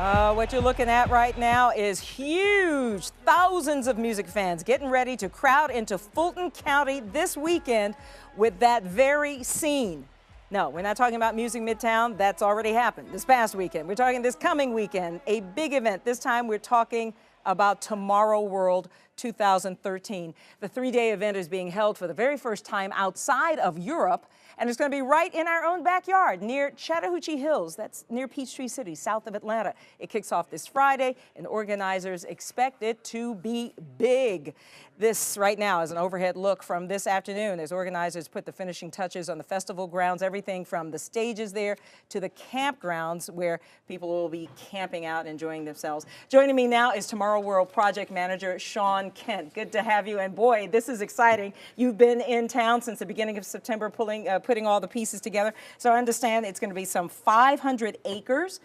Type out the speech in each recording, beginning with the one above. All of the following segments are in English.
What you're looking at right now is huge. Thousands of music fans getting ready to crowd into Fulton County this weekend with that very scene. No, we're not talking about Music Midtown. That's already happened this past weekend. We're talking this coming weekend, a big event. This time we're talking about Tomorrow World 2013. The three-day event is being held for the very first time outside of Europe, and it's going to be right in our own backyard near Chattahoochee Hills. That's near Peachtree City, south of Atlanta. It kicks off this Friday, and organizers expect it to be big. This right now is an overhead look from this afternoon as organizers put the finishing touches on the festival grounds, everything from the stages there to the campgrounds where people will be camping out and enjoying themselves. Joining me now is Tomorrow World Project Manager Sean Kent. Good to have you, and boy, this is exciting. You've been in town since the beginning of September putting all the pieces together. So I understand it's going to be some 500 acres,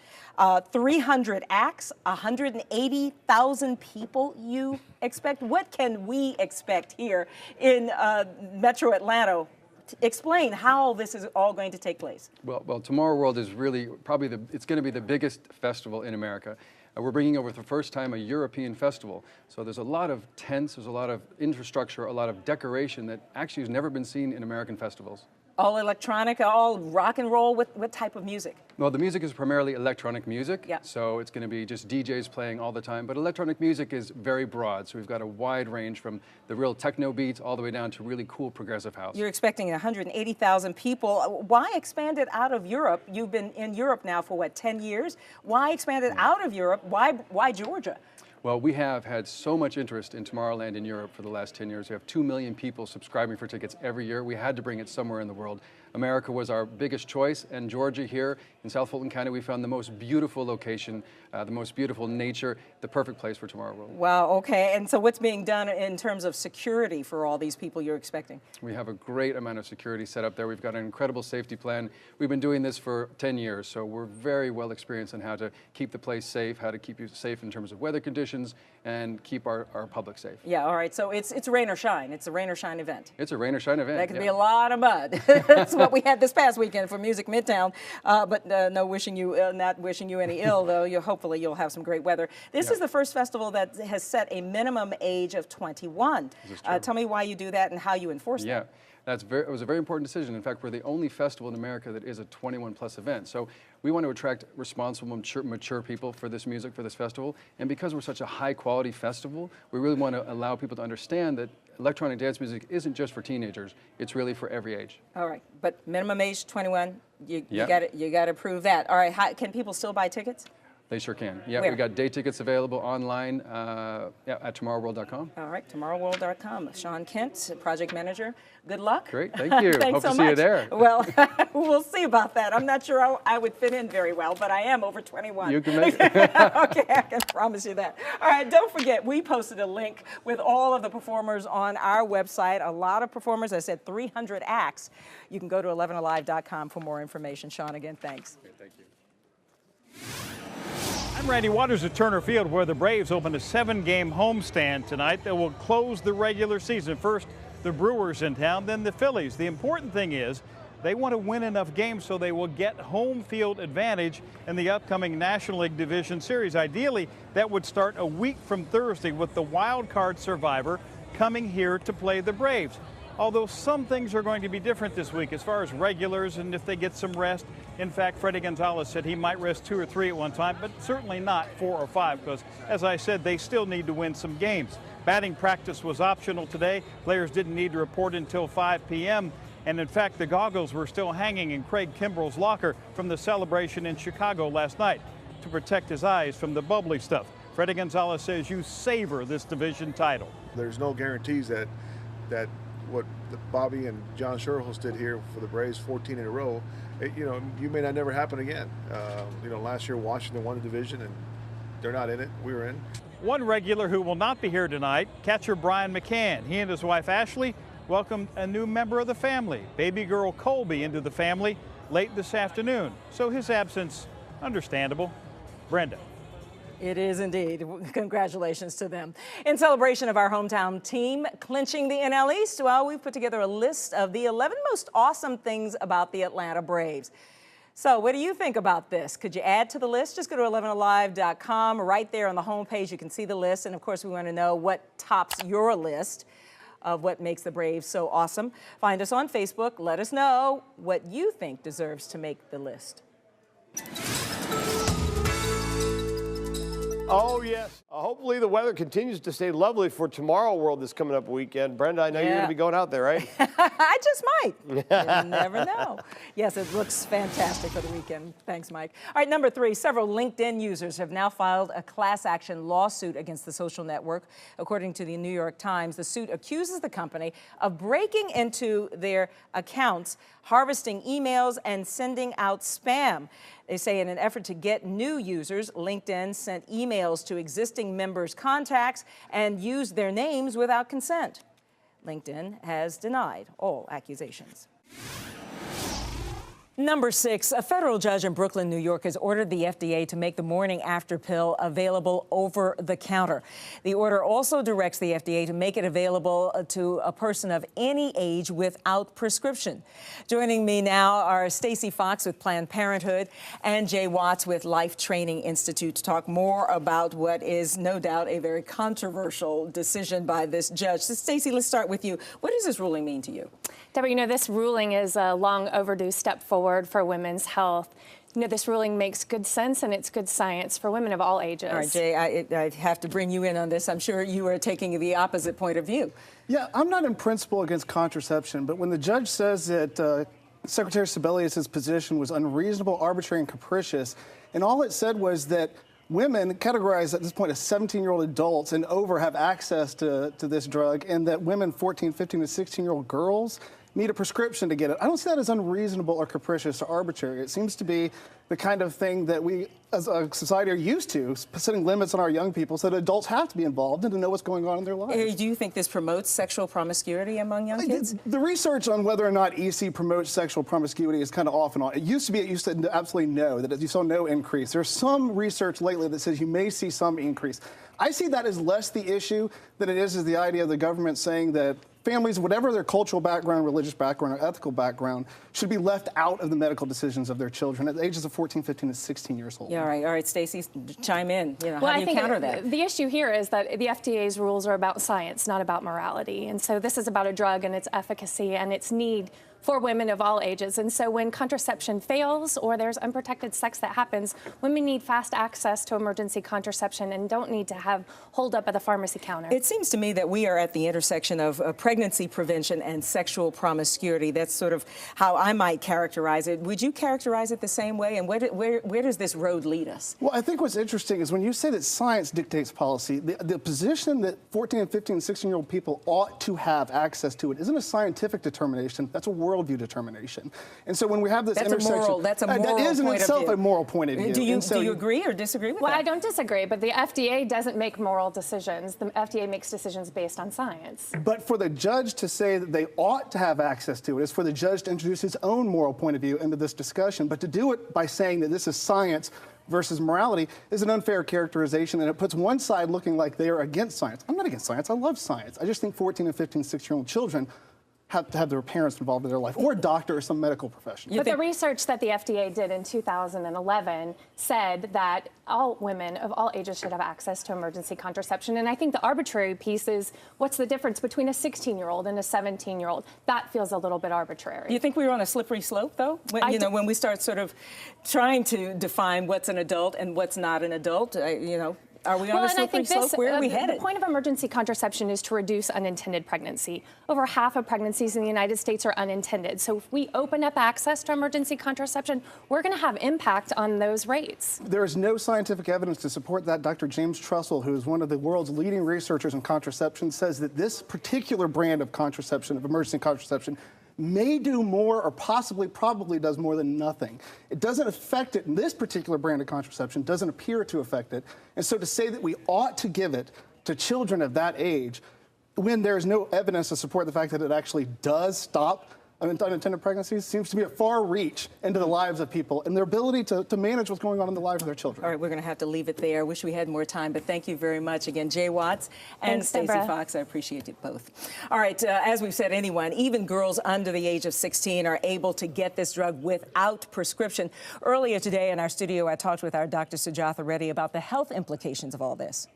300 acts, 180,000 people you expect. What can we expect here in Metro Atlanta? Explain how this is all going to take place. Well, Tomorrow World is really probably it's going to be the biggest festival in America. We're bringing over for the first time a European festival. So there's a lot of tents, there's a lot of infrastructure, a lot of decoration that actually has never been seen in American festivals. All electronic, all rock and roll? What type of music? Well, the music is primarily electronic music, yeah. So it's going to be just DJs playing all the time, but electronic music is very broad, so we've got a wide range from the real techno beats all the way down to really cool progressive house. You're expecting 180,000 people. Why expand it out of Europe? You've been in Europe now for, what, 10 years? Why expand it out of Europe? Why Georgia? Well, we have had so much interest in Tomorrowland in Europe for the last 10 years. We have 2 million people subscribing for tickets every year. We had to bring it somewhere in the world. America was our biggest choice, and Georgia here in South Fulton County, we found the most beautiful location, the most beautiful nature, the perfect place for Tomorrow World. Wow, okay. And so what's being done in terms of security for all these people you're expecting? We have a great amount of security set up there. We've got an incredible safety plan. We've been doing this for 10 years, so we're very well experienced in how to keep the place safe, how to keep you safe in terms of weather conditions, and keep our public safe. Yeah, all right. So it's rain or shine. It's a rain or shine event. It's a rain or shine event. That could be a lot of mud. That's what we had this past weekend for Music Midtown. But not wishing you any ill, though. Hopefully you'll have some great weather. This is the first festival that has set a minimum age of 21. Tell me why you do that and how you enforce that. It was a very important decision. In fact, we're the only festival in America that is a 21+ event. So we want to attract responsible, mature people for this music, for this festival. And because we're such a high-quality festival, we really want to allow people to understand that electronic dance music isn't just for teenagers. It's really for every age. All right, but minimum age 21. You got to prove that. All right, can people still buy tickets? They sure can. Yeah, Where? we got day tickets available online at tomorrowworld.com. All right, tomorrowworld.com. Sean Kent, project manager. Good luck. Great, thank you. Thanks Hope so to much. see you there. Well, we'll see about that. I'm not sure I would fit in very well, but I am over 21. You can make it. Okay, I can promise you that. All right, don't forget, we posted a link with all of the performers on our website. A lot of performers. I said 300 acts. You can go to 11alive.com for more information. Sean, again, thanks. Okay, thank you. I'm Randy Waters at Turner Field, where the Braves open a 7-game homestand tonight that will close the regular season. First, the Brewers in town, then the Phillies. The important thing is they want to win enough games so they will get home field advantage in the upcoming National League Division Series. Ideally, that would start a week from Thursday with the wild card survivor coming here to play the Braves. Although some things are going to be different this week as far as regulars and if they get some rest. In fact, Freddie Gonzalez said he might rest 2 or 3 at one time, but certainly not 4 or 5 because, as I said, they still need to win some games. Batting practice was optional today. Players didn't need to report until 5 p.m. And, in fact, the goggles were still hanging in Craig Kimbrell's locker from the celebration in Chicago last night to protect his eyes from the bubbly stuff. Freddie Gonzalez says you savor this division title. There's no guarantees that what Bobby and John Sherhulst did here for the Braves 14 in a row, you may not never happen again. Last year Washington won the division and they're not in it. We were in. One regular who will not be here tonight, catcher Brian McCann. He and his wife Ashley welcomed a new member of the family, baby girl Colby, into the family late this afternoon. So his absence, understandable. Brenda. It is indeed. Congratulations to them. In celebration of our hometown team clinching the NL East, well, we've put together a list of the 11 most awesome things about the Atlanta Braves. So what do you think about this? Could you add to the list? Just go to 11alive.com. Right there on the homepage, you can see the list. And of course, we want to know what tops your list of what makes the Braves so awesome. Find us on Facebook. Let us know what you think deserves to make the list. Oh, yes. Hopefully the weather continues to stay lovely for Tomorrow World this coming up weekend. Brenda, I know you're going to be going out there, right? I just might. You never know. Yes, it looks fantastic for the weekend. Thanks, Mike. All right, number 3, several LinkedIn users have now filed a class action lawsuit against the social network. According to the New York Times, the suit accuses the company of breaking into their accounts, harvesting emails, and sending out spam. They say in an effort to get new users, LinkedIn sent emails to existing members' contacts and used their names without consent. LinkedIn has denied all accusations. Number 6, a federal judge in Brooklyn, New York, has ordered the FDA to make the morning after pill available over the counter. The order also directs the FDA to make it available to a person of any age without prescription. Joining me now are Stacey Fox with Planned Parenthood and Jay Watts with Life Training Institute to talk more about what is no doubt a very controversial decision by this judge. So, Stacey, let's start with you. What does this ruling mean to you? Deborah, you know, this ruling is a long overdue step forward for women's health. You know, this ruling makes good sense, and it's good science for women of all ages. All right, Jay, I have to bring you in on this. I'm sure you are taking the opposite point of view. Yeah, I'm not in principle against contraception, but when the judge says that Secretary Sebelius' position was unreasonable, arbitrary, and capricious, and all it said was that women categorized at this point as 17-year-old adults and over have access to this drug, and that women 14, 15, and 16-year-old girls need a prescription to get it. I don't see that as unreasonable or capricious or arbitrary. It seems to be the kind of thing that we as a society are used to, setting limits on our young people so that adults have to be involved and to know what's going on in their lives. Do you think this promotes sexual promiscuity among young kids? The research on whether or not EC promotes sexual promiscuity is kind of off and on. It used to absolutely no, that you saw no increase. There's some research lately that says you may see some increase. I see that as less the issue than it is the idea of the government saying that families, whatever their cultural background, religious background, or ethical background, should be left out of the medical decisions of their children at the ages of 14, 15, and 16 years old. Yeah, all right, Stacey, chime in. You know, well, how do you counter that? The issue here is that the FDA's rules are about science, not about morality. And so this is about a drug and its efficacy and its need for women of all ages. And so when contraception fails or there's unprotected sex that happens, women need fast access to emergency contraception and don't need to have hold up at the pharmacy counter. It seems to me that we are at the intersection of pregnancy prevention and sexual promiscuity. That's sort of how I might characterize it. Would you characterize it the same way? And where does this road lead us? Well, I think what's interesting is when you say that science dictates policy, the position that 14 and 15 and 16-year-old people ought to have access to it isn't a scientific determination. That's a worldview determination. And so when we have this intersection, that's a moral that is in point itself of view. a moral point of view. Do you agree or disagree with that? Well, I don't disagree, but the FDA doesn't make moral decisions. The FDA makes decisions based on science. But for the judge to say that they ought to have access to it is for the judge to introduce his own moral point of view into this discussion. But to do it by saying that this is science versus morality is an unfair characterization, and it puts one side looking like they are against science. I'm not against science. I love science. I just think 14 and 15, 16-year-old children have to have their parents involved in their life, or a doctor or some medical professional. But the research that the FDA did in 2011 said that all women of all ages should have access to emergency contraception. And I think the arbitrary piece is, what's the difference between a 16-year-old and a 17-year-old? That feels a little bit arbitrary. You think we're on a slippery slope, though? When we start sort of trying to define what's an adult and what's not an adult, are we on a slippery slope? Where are we headed? The point of emergency contraception is to reduce unintended pregnancy. Over half of pregnancies in the United States are unintended. So if we open up access to emergency contraception, we're going to have impact on those rates. There is no scientific evidence to support that. Dr. James Trussell, who is one of the world's leading researchers in contraception, says that this particular brand of contraception, of emergency contraception, may do more or probably does more than nothing. It doesn't affect it. This particular brand of contraception doesn't appear to affect it. And so to say that we ought to give it to children of that age when there's no evidence to support the fact that it actually does stop unintended pregnancies seems to be a far reach into the lives of people and their ability to manage what's going on in the lives of their children. All right, we're going to have to leave it there. Wish we had more time, but thank you very much again, Jay Watts and Stacey Fox. I appreciate you both. All right, as we've said, anyone, even girls under the age of 16 are able to get this drug without prescription. Earlier today in our studio, I talked with our Dr. Sujatha Reddy about the health implications of all this.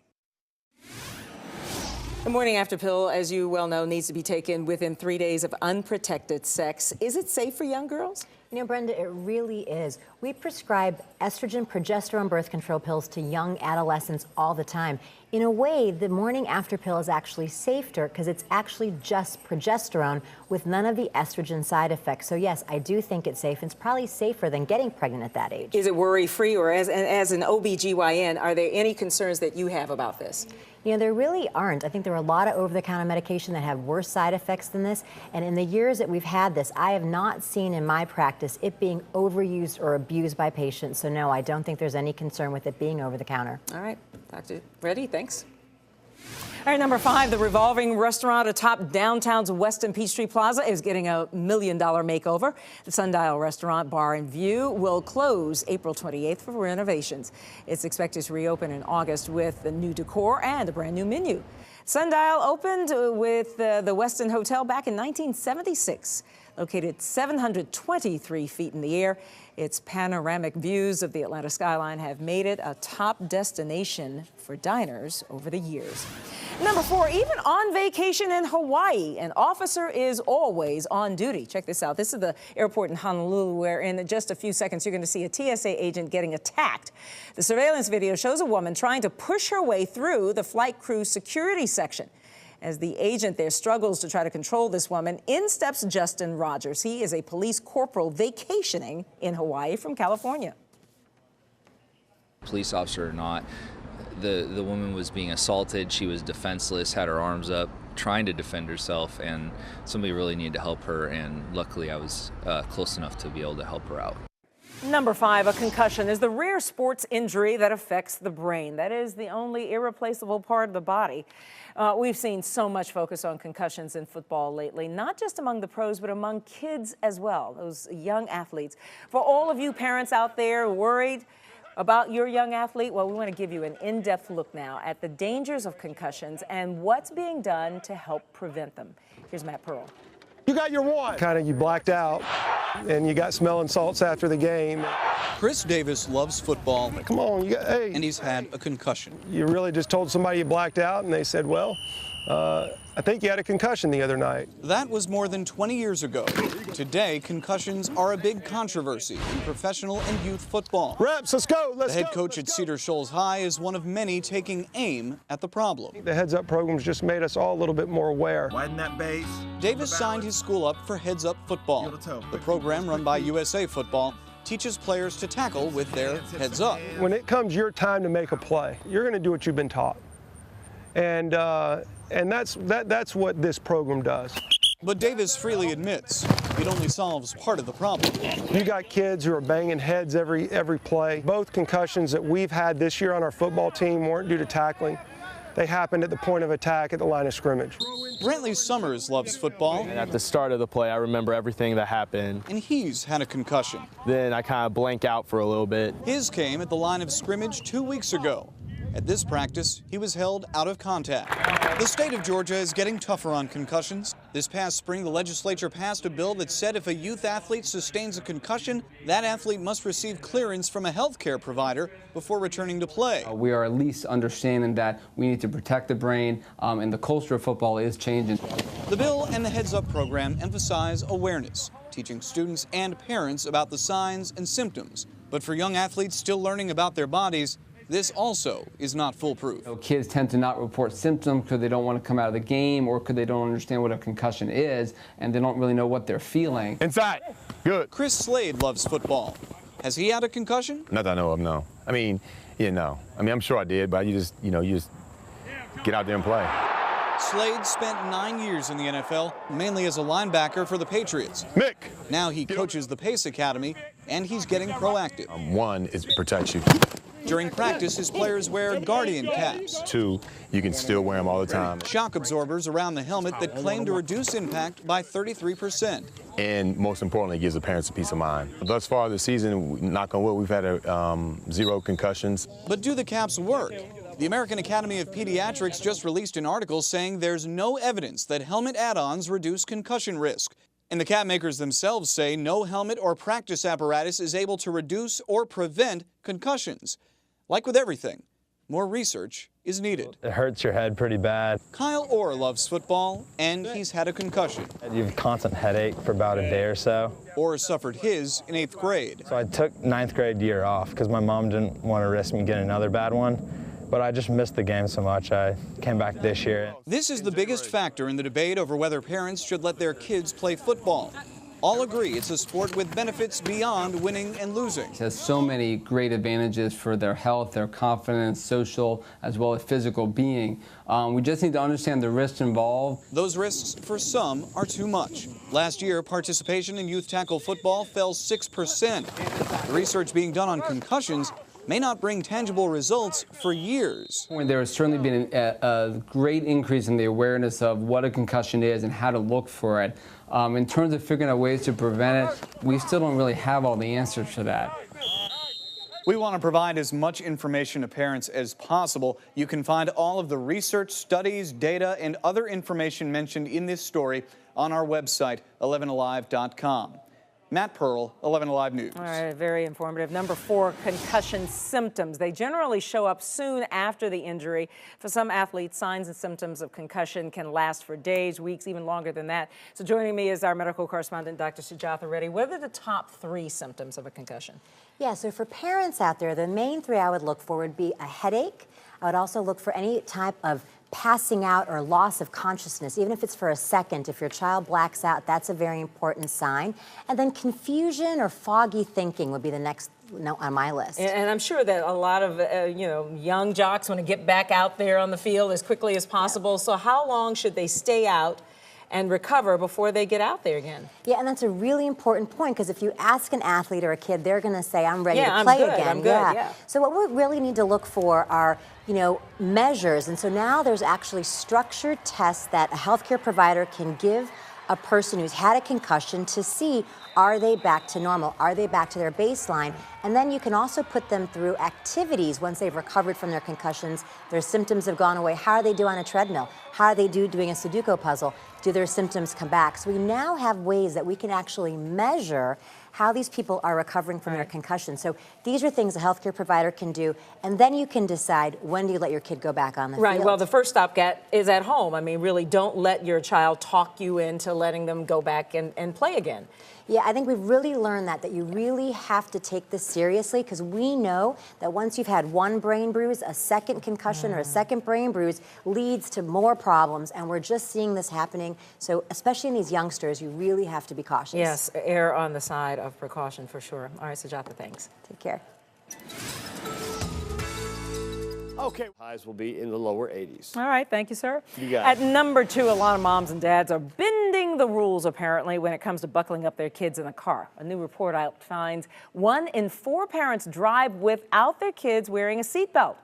The morning after pill, as you well know, needs to be taken within 3 days of unprotected sex. Is it safe for young girls? You know, Brenda, it really is. We prescribe estrogen, progesterone birth control pills to young adolescents all the time. In a way, the morning after pill is actually safer because it's actually just progesterone with none of the estrogen side effects. So yes, I do think it's safe. It's probably safer than getting pregnant at that age. Is it worry-free, or as an OBGYN, are there any concerns that you have about this? You know, there really aren't. I think there are a lot of over-the-counter medication that have worse side effects than this. And in the years that we've had this, I have not seen in my practice it being overused or abused by patients. So no, I don't think there's any concern with it being over-the-counter. All right, Dr. Reddy, thanks. All right, number 5, the revolving restaurant atop downtown's Weston Peachtree Plaza is getting a $1 million makeover. The Sundial Restaurant Bar and View will close April 28th for renovations. It's expected to reopen in August with the new decor and a brand new menu. Sundial opened with the Weston Hotel back in 1976. Located 723 feet in the air, its panoramic views of the Atlanta skyline have made it a top destination for diners over the years. Number 4, even on vacation in Hawaii, an officer is always on duty. Check this out. This is the airport in Honolulu where in just a few seconds you're going to see a TSA agent getting attacked. The surveillance video shows a woman trying to push her way through the flight crew security section. As the agent there struggles to try to control this woman, in steps Justin Rogers. He is a police corporal vacationing in Hawaii from California. Police officer or not, the woman was being assaulted. She was defenseless, had her arms up, trying to defend herself, and somebody really needed to help her, and luckily I was close enough to be able to help her out. Number 5, a concussion is the rare sports injury that affects the brain. That is the only irreplaceable part of the body. We've seen so much focus on concussions in football lately, not just among the pros, but among kids as well, those young athletes. For all of you parents out there worried about your young athlete, well, we want to give you an in-depth look now at the dangers of concussions and what's being done to help prevent them. Here's Matt Pearl. You got your one. Kind of you blacked out and you got smelling salts after the game. Chris Davis loves football. Come on, hey. And he's had a concussion. You really just told somebody you blacked out and they said, well, I think you had a concussion the other night. That was more than 20 years ago. Today, concussions are a big controversy in professional and youth football. Reps, let's go, let's go. The head coach at Cedar Shoals High is one of many taking aim at the problem. The Heads Up programs just made us all a little bit more aware. Widen that base. Davis signed his school up for Heads Up Football. The program, run by USA Football, teaches players to tackle with their heads up. When it comes your time to make a play, you're going to do what you've been taught. And that's what this program does. But Davis freely admits it only solves part of the problem. You got kids who are banging heads every play. Both concussions that we've had this year on our football team weren't due to tackling. They happened at the point of attack at the line of scrimmage. Brantley Summers loves football. And at the start of the play, I remember everything that happened. And he's had a concussion. Then I kind of blank out for a little bit. His came at the line of scrimmage 2 weeks ago. At this practice, he was held out of contact. The state of Georgia is getting tougher on concussions. This past spring, the legislature passed a bill that said if a youth athlete sustains a concussion, that athlete must receive clearance from a health care provider before returning to play. We are at least understanding that we need to protect the brain, and the culture of football is changing. The bill and the Heads Up program emphasize awareness, teaching students and parents about the signs and symptoms. But for young athletes still learning about their bodies, this also is not foolproof. Kids tend to not report symptoms because they don't want to come out of the game or because they don't understand what a concussion is and they don't really know what they're feeling. Inside. Good. Chris Slade loves football. Has he had a concussion? Not that I know of, no. I mean, I'm sure I did, but you just get out there and play. Slade spent 9 years in the NFL, mainly as a linebacker for the Patriots. Mick! Now he coaches the Pace Academy, and he's getting proactive. One is to protect you. During practice, his players wear guardian caps. 2, you can still wear them all the time. Shock absorbers around the helmet that claim to reduce impact by 33%. And most importantly, it gives the parents a peace of mind. Thus far this season, knock on wood, we've had 0 concussions. But do the caps work? The American Academy of Pediatrics just released an article saying there's no evidence that helmet add-ons reduce concussion risk. And the cap makers themselves say no helmet or practice apparatus is able to reduce or prevent concussions. Like with everything, more research is needed. It hurts your head pretty bad. Kyle Orr loves football, and he's had a concussion. You have a constant headache for about a day or so. Orr suffered his in 8th grade. So I took 9th grade year off because my mom didn't want to risk me getting another bad one. But I just missed the game so much, I came back this year. This is the biggest factor in the debate over whether parents should let their kids play football. All agree it's a sport with benefits beyond winning and losing. It has so many great advantages for their health, their confidence, social, as well as physical being. We just need to understand the risks involved. Those risks, for some, are too much. Last year, participation in youth tackle football fell 6%. The research being done on concussions may not bring tangible results for years. There has certainly been a great increase in the awareness of what a concussion is and how to look for it. In terms of figuring out ways to prevent it, we still don't really have all the answers to that. We want to provide as much information to parents as possible. You can find all of the research, studies, data, and other information mentioned in this story on our website, 11alive.com. Matt Pearl, 11 Alive News. All right, very informative. Number 4, concussion symptoms. They generally show up soon after the injury. For some athletes, signs and symptoms of concussion can last for days, weeks, even longer than that. So joining me is our medical correspondent, Dr. Sujatha Reddy. What are the top 3 symptoms of a concussion? Yeah, so for parents out there, the main 3 I would look for would be a headache. I would also look for any type of passing out or loss of consciousness, even if it's for a second. If your child blacks out, that's a very important sign. And then confusion or foggy thinking would be the next on my list. And I'm sure that a lot of young jocks want to get back out there on the field as quickly as possible. Yeah. So how long should they stay out and recover before they get out there again? Yeah, and that's a really important point, because if you ask an athlete or a kid, they're going to say, I'm ready to play again. I'm good, yeah. So what we really need to look for are, measures. And so now there's actually structured tests that a healthcare provider can give a person who's had a concussion to see, are they back to normal? Are they back to their baseline? And then you can also put them through activities once they've recovered from their concussions. Their symptoms have gone away. How do they do on a treadmill? How do they do doing a Sudoku puzzle? Do their symptoms come back? So we now have ways that we can actually measure how these people are recovering from their concussion. So these are things a healthcare provider can do, and then you can decide when do you let your kid go back on the field. Right, well, the first stop is at home. I mean, really, don't let your child talk you into letting them go back and play again. Yeah, I think we've really learned that you really have to take this seriously, because we know that once you've had one brain bruise, a second concussion or a second brain bruise leads to more problems, and we're just seeing this happening. So especially in these youngsters, you really have to be cautious. Yes, err on the side of precaution for sure. All right, Sujatha, thanks. Take care. Okay. Highs will be in the lower 80s. All right, thank you, sir. You got it. At number 2, a lot of moms and dads are bending the rules, apparently, when it comes to buckling up their kids in the car. A new report out finds 1 in 4 parents drive without their kids wearing a seatbelt.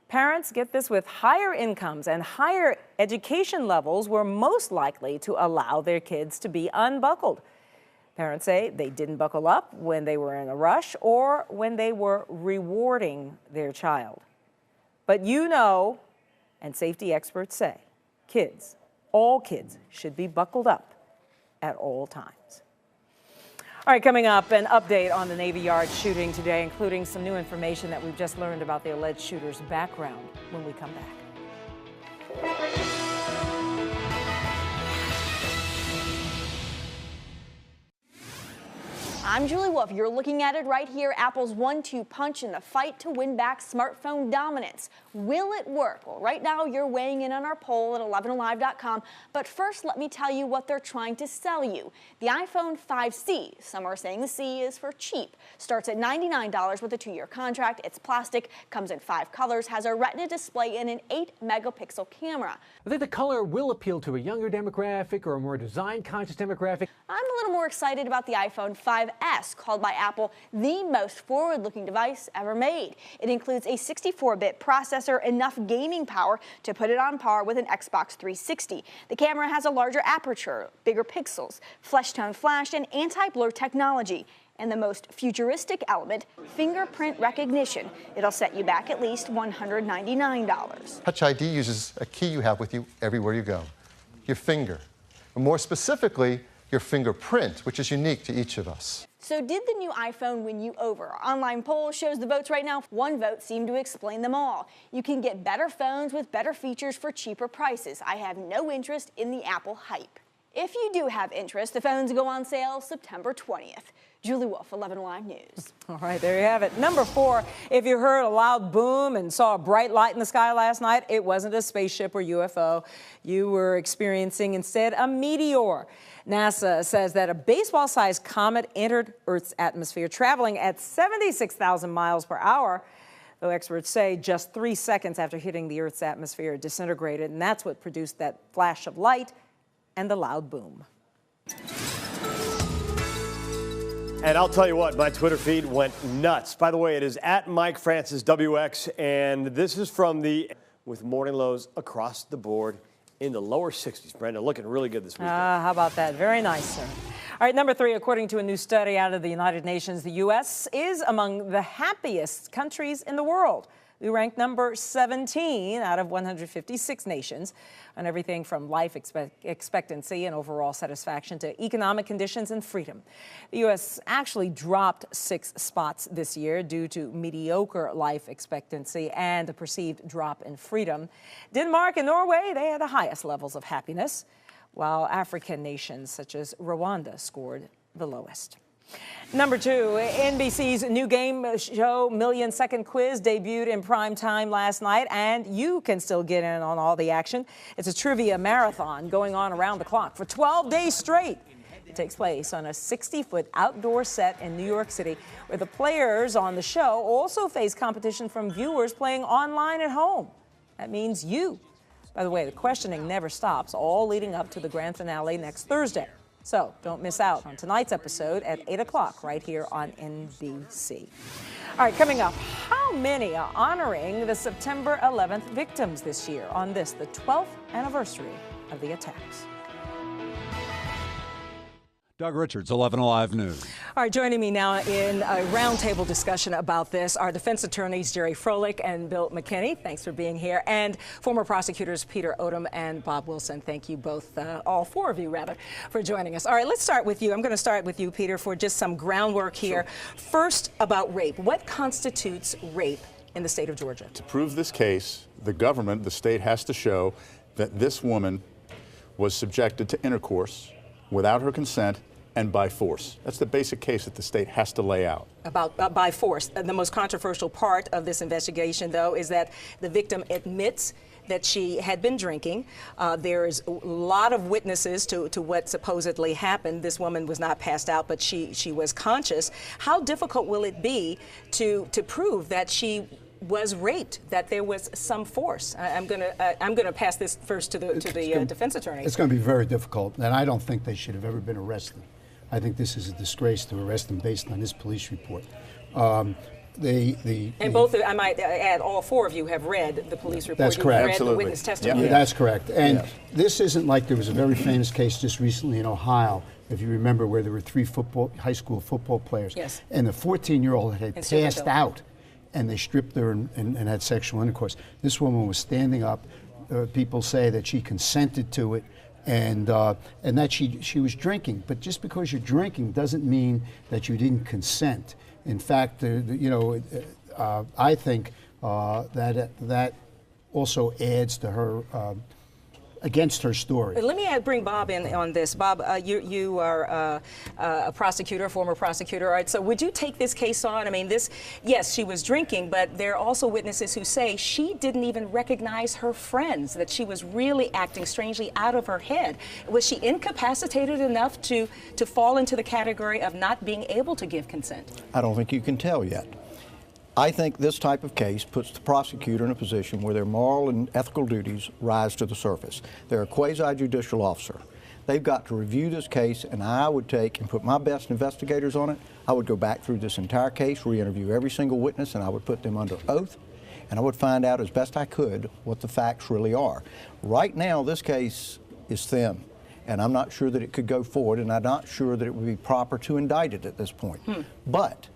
Parents, get this, with higher incomes and higher education levels were most likely to allow their kids to be unbuckled. Parents say they didn't buckle up when they were in a rush or when they were rewarding their child. But and safety experts say, all kids should be buckled up at all times. All right, coming up, an update on the Navy Yard shooting today, including some new information that we've just learned about the alleged shooter's background when we come back. I'm Julie Wolf. You're looking at it right here. Apple's 1-2 punch in the fight to win back smartphone dominance. Will it work? Well, right now you're weighing in on our poll at 11alive.com. But first, let me tell you what they're trying to sell you. The iPhone 5C, some are saying the C is for cheap, starts at $99 with a 2-year contract. It's plastic, comes in 5 colors, has a Retina display and an 8-megapixel camera. I think the color will appeal to a younger demographic or a more design-conscious demographic. I'm a little more excited about the iPhone 5 S, called by Apple the most forward-looking device ever made. It includes a 64-bit processor, enough gaming power to put it on par with an Xbox 360. The camera has a larger aperture, bigger pixels, flesh tone flash, and anti-blur technology. And the most futuristic element, fingerprint recognition. It'll set you back at least $199. Touch ID uses a key you have with you everywhere you go, your finger. And more specifically, your fingerprint, which is unique to each of us. So did the new iPhone win you over? Our online poll shows the votes right now. One vote seemed to explain them all. You can get better phones with better features for cheaper prices. I have no interest in the Apple hype. If you do have interest, the phones go on sale September 20th. Julie Wolf, 11 Alive News. All right, there you have it. Number 4, if you heard a loud boom and saw a bright light in the sky last night, it wasn't a spaceship or UFO. You were experiencing instead a meteor. NASA says that a baseball-sized comet entered Earth's atmosphere, traveling at 76,000 miles per hour. Though experts say just 3 seconds after hitting the Earth's atmosphere, it disintegrated, and that's what produced that flash of light and the loud boom. And I'll tell you what, my Twitter feed went nuts. By the way, it is at Mike Francis WX, and this is from with morning lows across the board in the lower 60s. Brenda, looking really good this weekend. How about that? Very nice, sir. All right, number 3, according to a new study out of the United Nations, the U.S. is among the happiest countries in the world. We ranked number 17 out of 156 nations on everything from life expectancy and overall satisfaction to economic conditions and freedom. The U.S. actually dropped 6 spots this year due to mediocre life expectancy and a perceived drop in freedom. Denmark and Norway, they had the highest levels of happiness, while African nations such as Rwanda scored the lowest. Number 2, NBC's new game show Million Second Quiz debuted in prime time last night, and you can still get in on all the action. It's a trivia marathon going on around the clock for 12 days straight. It takes place on a 60-foot outdoor set in New York City, where the players on the show also face competition from viewers playing online at home. That means you. By the way, the questioning never stops, all leading up to the grand finale next Thursday. So don't miss out on tonight's episode at 8 o'clock right here on NBC. All right, coming up, how many are honoring the September 11th victims this year on this, the 12th anniversary of the attacks? Doug Richards, 11 Alive News. All right, joining me now in a roundtable discussion about this are defense attorneys Jerry Froelich and Bill McKinney. Thanks for being here. And former prosecutors Peter Odom and Bob Wilson. Thank you both, all 4 of you rather, for joining us. All right, let's start with you. I'm going to start with you, Peter, for just some groundwork here. Sure. First, about rape. What constitutes rape in the state of Georgia? To prove this case, the government, the state, has to show that this woman was subjected to intercourse without her consent and by force. That's the basic case that the state has to lay out. About by force. The most controversial part of this investigation, though, is that the victim admits that she had been drinking. There's a lot of witnesses to what supposedly happened. This woman was not passed out, but she was conscious. How difficult will it be to prove that she was raped, that there was some force? I'm gonna pass this first to the defense attorney. It's going to be very difficult, and I don't think they should have ever been arrested. I think this is a disgrace to arrest them based on this police report. And both, I might add, all 4 of you have read the police report. That's correct. Read Absolutely. the witness testimony. Yeah, that's correct. And this isn't like there was a very famous case just recently in Ohio, if you remember, where there were 3 high school football players. Yes. And the 14-year-old had passed out, and they stripped her and had sexual intercourse. This woman was standing up. People say that she consented to it, and that she was drinking. But just because you're drinking doesn't mean that you didn't consent. In fact, I think that also adds to her against her story. Let me bring Bob in on this. Bob, you are a prosecutor, former prosecutor. All right, so would you take this case on? I mean, yes, she was drinking, but there are also witnesses who say she didn't even recognize her friends, that she was really acting strangely out of her head. Was she incapacitated enough to fall into the category of not being able to give consent? I don't think you can tell yet. I think this type of case puts the prosecutor in a position where their moral and ethical duties rise to the surface. They're a quasi-judicial officer. They've got to review this case, and I would take and put my best investigators on it. I would go back through this entire case, re-interview every single witness, and I would put them under oath, and I would find out as best I could what the facts really are. Right now, this case is thin, and I'm not sure that it could go forward, and I'm not sure that it would be proper to indict it at this point. But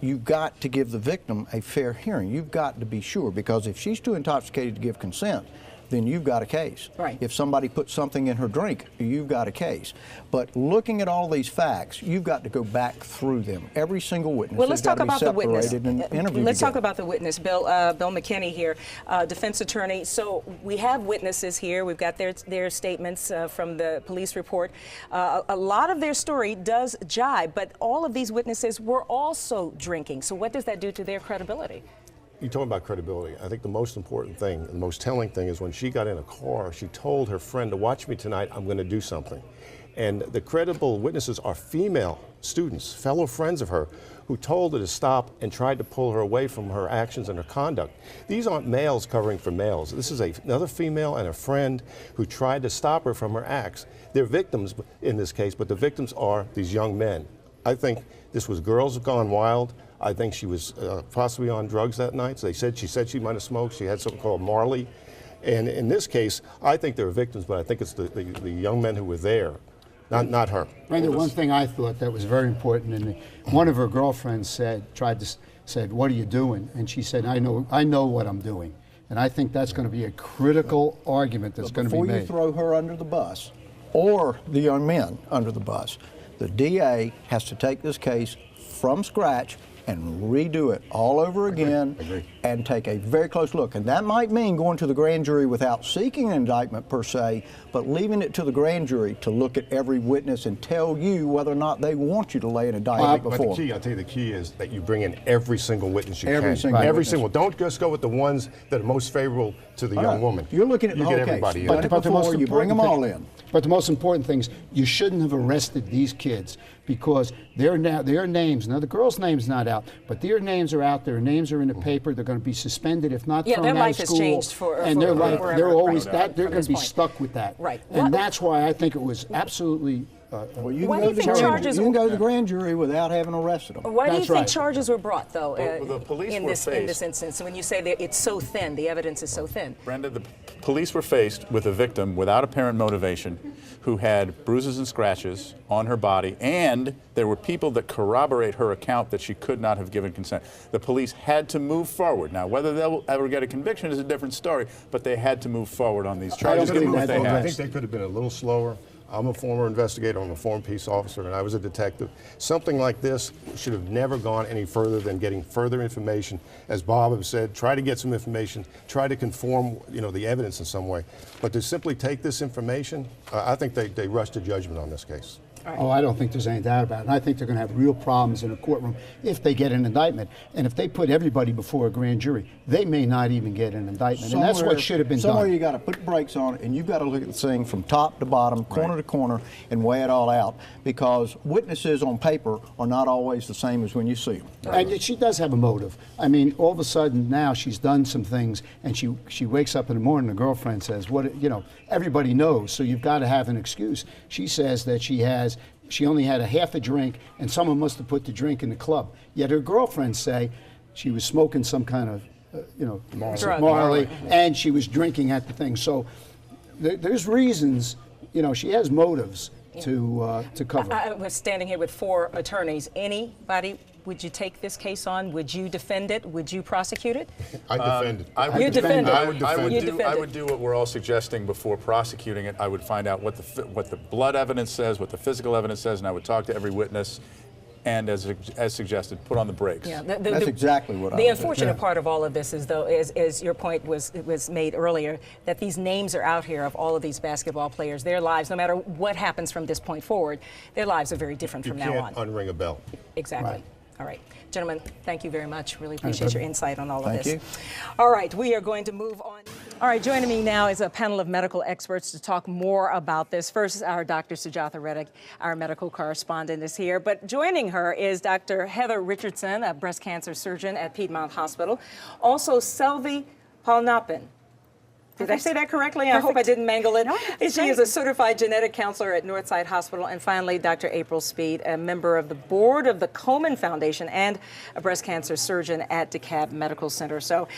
you've got to give the victim a fair hearing. You've got to be sure, because if she's too intoxicated to give consent, then you've got a case. Right. If somebody puts something in her drink, you've got a case. But looking at all these facts, you've got to go back through them. Every single witness Well, has let's got talk to be about the witness. separated and interviewed Let's talk together. about the witness, Bill McKinney here, defense attorney. So we have witnesses here. We've got their statements from the police report. A lot of their story does jibe, but all of these witnesses were also drinking. So what does that do to their credibility? You're talking about credibility. I think the most important thing, the most telling thing is when she got in a car, she told her friend to watch me tonight, I'm going to do something. And the credible witnesses are female students, fellow friends of her, who told her to stop and tried to pull her away from her actions and her conduct. These aren't males covering for males. This is another female and a friend who tried to stop her from her acts. They're victims in this case, but the victims are these young men. I think this was girls gone wild. I think she was possibly on drugs that night. So she said she might have smoked. She had something called Marley. And in this case, I think they're victims, but I think it's the young men who were there, not her. Brenda, one thing I thought that was very important, and one of her girlfriends said, "What are you doing?" And she said, "I know what I'm doing." And I think that's going to be a critical argument that's going to be made. Before you throw her under the bus, or the young men under the bus, the DA has to take this case from scratch and redo it all over again and take a very close look. And that might mean going to the grand jury without seeking an indictment per se, but leaving it to the grand jury to look at every witness and tell you whether or not they want you to lay an indictment before. But I'll tell you, the key is that you bring in every single witness you Every can. single Every witness. single. Don't just go with the ones that are most favorable to the young woman. You're looking at the you whole get case. everybody in. But the most you bring them all important in. But the most important thing is you shouldn't have arrested these kids because their names, now the girls' name's not out, but their names are out, their names are in the paper, they're going to be suspended, if not thrown their out of life school. has changed and their life, they're always right, they're from going this to be point. stuck with that. Right. And that's why I think it was absolutely Well, you Why can, do you think charges? you can go to the grand jury without having arrested them. Why do you That's think right. charges were brought, though, Well, the police in were this instance? When you say that it's so thin, the evidence is so thin. Brenda, the police were faced with a victim without apparent motivation who had bruises and scratches on her body, and there were people that corroborate her account that she could not have given consent. The police had to move forward. Now, whether they'll ever get a conviction is a different story, but they had to move forward on these charges. I think they could have been a little slower. I'm a former investigator, I'm a former peace officer, and I was a detective. Something like this should have never gone any further than getting further information. As Bob has said, try to get some information, try to conform, the evidence in some way. But to simply take this information, I think they rushed to judgment on this case. Oh, I don't think there's any doubt about it. And I think they're going to have real problems in a courtroom if they get an indictment. And if they put everybody before a grand jury, they may not even get an indictment. And that's what should have been somewhere done. You got to put brakes on it, and you've got to look at the thing from top to bottom, corner to corner, and weigh it all out. Because witnesses on paper are not always the same as when you see them. And she does have a motive. I mean, all of a sudden now she's done some things, and she wakes up in the morning, the girlfriend says, everybody knows, so you've got to have an excuse. She says that she only had a half a drink, and someone must have put the drink in the club. Yet her girlfriends say she was smoking some kind of, Marley, and she was drinking at the thing. So there's reasons, she has motives to cover. I was standing here with 4 attorneys. Anybody, would you take this case on? Would you defend it? Would you prosecute it? I defend it. I would do what we're all suggesting before prosecuting it. I would find out what the blood evidence says, what the physical evidence says, and I would talk to every witness. And as suggested, put on the brakes. Yeah, that's exactly what I The would unfortunate do. part of all of this is, though, as your point was made earlier, that these names are out here of all of these basketball players. Their lives, no matter what happens from this point forward, their lives are very different from now on. You can't unring a bell. Exactly. Right. All right. Gentlemen, thank you very much. Really appreciate your insight on all of Thank this. you. All right, we are going to move on. All right, joining me now is a panel of medical experts to talk more about this. First, our Dr. Sujatha Reddick, our medical correspondent, is here. But joining her is Dr. Heather Richardson, a breast cancer surgeon at Piedmont Hospital. Also, Selvi Palnappan. Did I say that correctly? I hope I didn't mangle it. No, she is a certified genetic counselor at Northside Hospital. And finally, Dr. April Speed, a member of the board of the Komen Foundation and a breast cancer surgeon at DeKalb Medical Center. So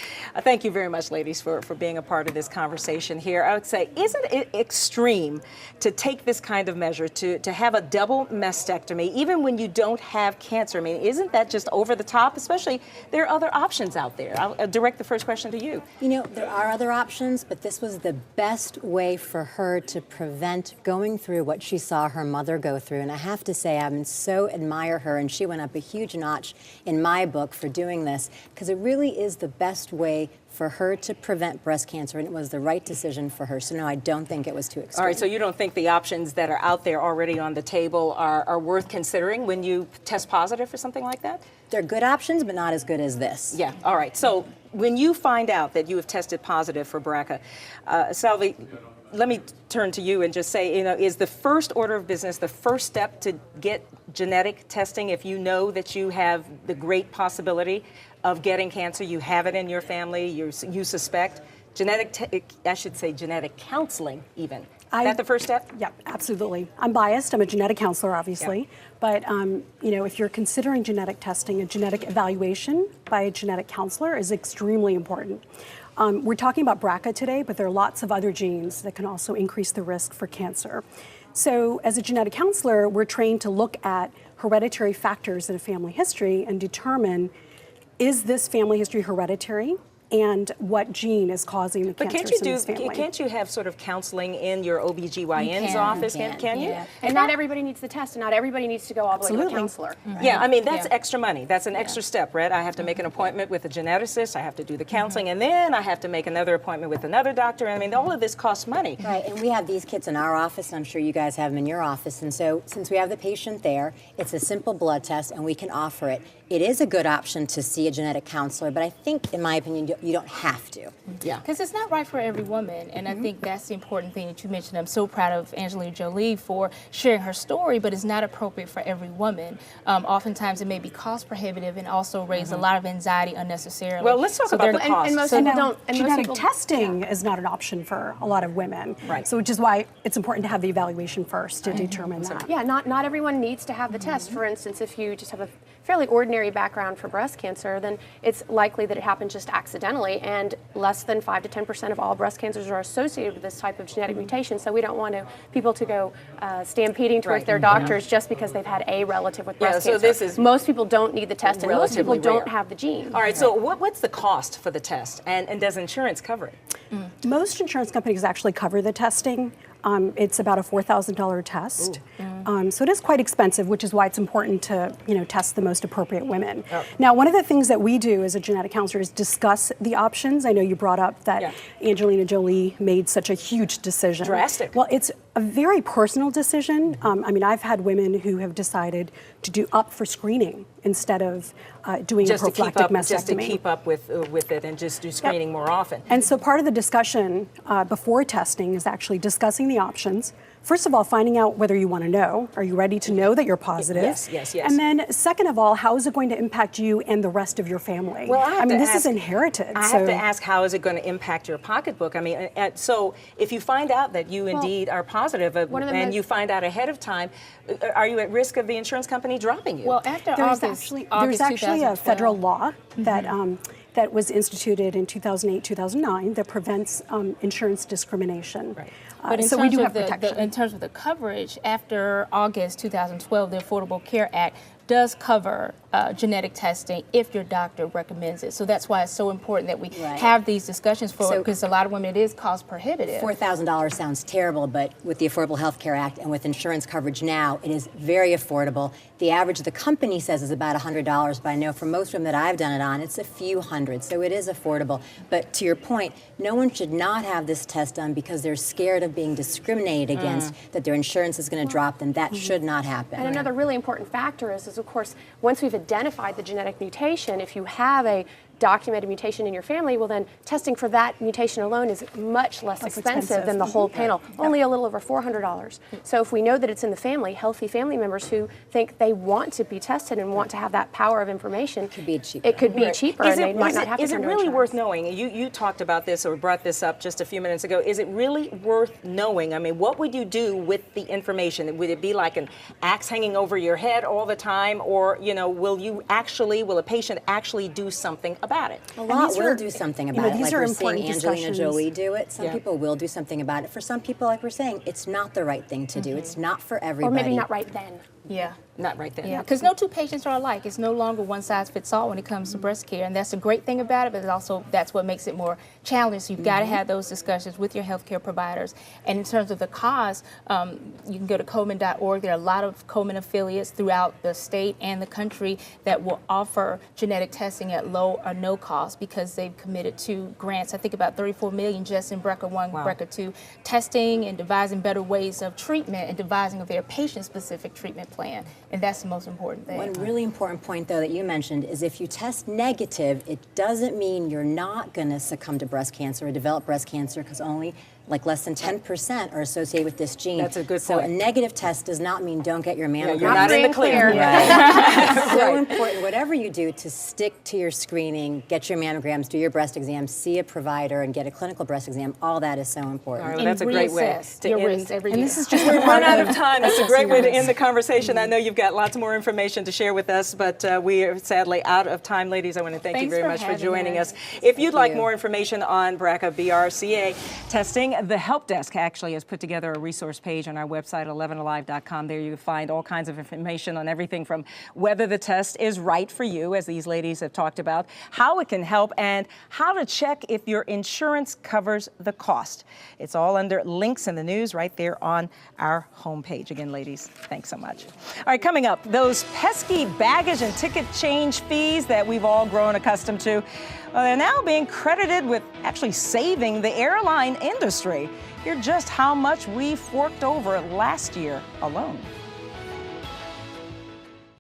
thank you very much, ladies, for being a part of this conversation here. I would say, isn't it extreme to take this kind of measure, to have a double mastectomy, even when you don't have cancer? I mean, isn't that just over the top? Especially, there are other options out there. I'll direct the first question to you. You know, there are other options, but this was the best way for her to prevent going through what she saw her mother go through. And I have to say, I so admire her, and she went up a huge notch in my book for doing this, because it really is the best way for her to prevent breast cancer, and it was the right decision for her. So no, I don't think it was too extreme. All right, so you don't think the options that are out there already on the table are worth considering when you test positive for something like that? They're good options, but not as good as this. Yeah, all right. So when you find out that you have tested positive for BRCA, Salvi, let me turn to you and just say, you know, is the first order of business, the first step to get genetic testing if you know that you have the great possibility of getting cancer, you have it in your family, you suspect, I should say genetic counseling even. Is that the first step? Yeah, absolutely. I'm biased. I'm a genetic counselor, obviously. Yeah. But, you know, if you're considering genetic testing, a genetic evaluation by a genetic counselor is extremely important. We're talking about BRCA today, but there are lots of other genes that can also increase the risk for cancer. So as a genetic counselor, we're trained to look at hereditary factors in a family history and determine, is this family history hereditary? And what gene is causing the cancer in this family. Can't you have sort of counseling in your OBGYN's office? Can you? Yeah. And not everybody needs the test, and not everybody needs to go all the way to a counselor. Mm-hmm. Yeah, I mean, that's extra money. That's an extra step, right? I have to make an appointment with a geneticist, I have to do the counseling, and then I have to make another appointment with another doctor. I mean, all of this costs money. Right, and we have these kits in our office, and I'm sure you guys have them in your office. And so since we have the patient there, it's a simple blood test, and we can offer it. It is a good option to see a genetic counselor, but I think, in my opinion, you don't have to. Yeah. Because it's not right for every woman, and I think that's the important thing that you mentioned. I'm so proud of Angelina Jolie for sharing her story, but it's not appropriate for every woman. Oftentimes, it may be cost prohibitive and also raise a lot of anxiety unnecessarily. Well, let's talk about the cost. And most people don't. And genetic testing is not an option for a lot of women. Right. So, which is why it's important to have the evaluation first to determine that. Yeah, not everyone needs to have the test. For instance, if you just have a fairly ordinary background for breast cancer, then it's likely that it happened just accidentally, and less than 5 to 10% of all breast cancers are associated with this type of genetic mutation. So we don't want people to go stampeding towards their doctors just because they've had a relative with breast cancer. So this is most people don't need the test, and most people don't have the gene. All right, so what's the cost for the test, and does insurance cover it? Most insurance companies actually cover the testing. It's about a $4,000 test. So it is quite expensive, which is why it's important to test the most appropriate women. Oh. Now, one of the things that we do as a genetic counselor is discuss the options. I know you brought up that Angelina Jolie made such a huge decision. Drastic. Well, it's a very personal decision. I mean, I've had women who have decided to opt for screening instead of doing a prophylactic mastectomy. Just to keep up with it and just do screening more often. And so part of the discussion before testing is actually discussing the options. First of all, finding out whether you want to know. Are you ready to know that you're positive? Yes. And then second of all, how is it going to impact you and the rest of your family? Well, this is inherited. I have to ask, how is it going to impact your pocketbook? I mean, so if you find out that you indeed are positive and you find out ahead of time, are you at risk of the insurance company dropping you? Well, after there's actually a federal law that was instituted in 2008, 2009 that prevents insurance discrimination. Right. But so we do have protection. In terms of the coverage, after August 2012, the Affordable Care Act does cover genetic testing if your doctor recommends it. So that's why it's so important that we have these discussions because a lot of women, it is cost prohibitive. $4,000 sounds terrible, but with the Affordable Health Care Act and with insurance coverage now, it is very affordable. The average the company says is about $100, but I know for most women that I've done it on, it's a few hundred, so it is affordable. But to your point, no one should not have this test done because they're scared of being discriminated against, that their insurance is going to drop them. That should not happen. And another really important factor is of course, once we've identified the genetic mutation, if you have a documented mutation in your family, well then testing for that mutation alone is much less expensive than the whole panel, only a little over $400. So if we know that it's in the family, healthy family members who think they want to be tested and want to have that power of information, it could be cheaper. It could be cheaper, and they might not have to Is it really worth knowing? You talked about this or brought this up just a few minutes ago. Is it really worth knowing? I mean, what would you do with the information? Would it be like an axe hanging over your head all the time, or will a patient actually do something about it? A lot will do something about it. Like we're seeing Angelina Jolie do it. Some people will do something about it. For some people, like we're saying, it's not the right thing to do. It's not for everybody. Or maybe not right then. Yeah. Not right then. Yeah, because no two patients are alike. It's no longer one size fits all when it comes to breast care, and that's the great thing about it, but also that's what makes it more challenging. So you've got to have those discussions with your healthcare providers. And in terms of the cost, you can go to Komen.org. There are a lot of Komen affiliates throughout the state and the country that will offer genetic testing at low or no cost because they've committed to grants. I think about $34 million just in BRCA1, BRCA2 testing and devising better ways of treatment and devising their patient-specific treatment plan. And that's the most important thing. One really important point, though, that you mentioned is if you test negative, it doesn't mean you're not going to succumb to breast cancer or develop breast cancer, because only like less than 10% are associated with this gene. That's a good point. So a negative test does not mean don't get your mammogram. You're not in the clear. Right. So important, whatever you do, to stick to your screening, get your mammograms, do your breast exam, see a provider, and get a clinical breast exam. All that is so important. All right, well, that's a great way to end. Every and year. this is just we're run out of time. That's a great way to end the conversation. I know you've got lots more information to share with us, but we are sadly out of time, ladies. I want to thank you very much for joining us. If you'd like more information on BRCA BRCA testing, the Help Desk actually has put together a resource page on our website, 11alive.com. There you find all kinds of information on everything from whether the test is right for you, as these ladies have talked about, how it can help, and how to check if your insurance covers the cost. It's all under links in the news right there on our homepage. Again, ladies, thanks so much. All right, coming up, those pesky baggage and ticket change fees that we've all grown accustomed to, well, they're now being credited with actually saving the airline industry. Hear just how much we forked over last year alone.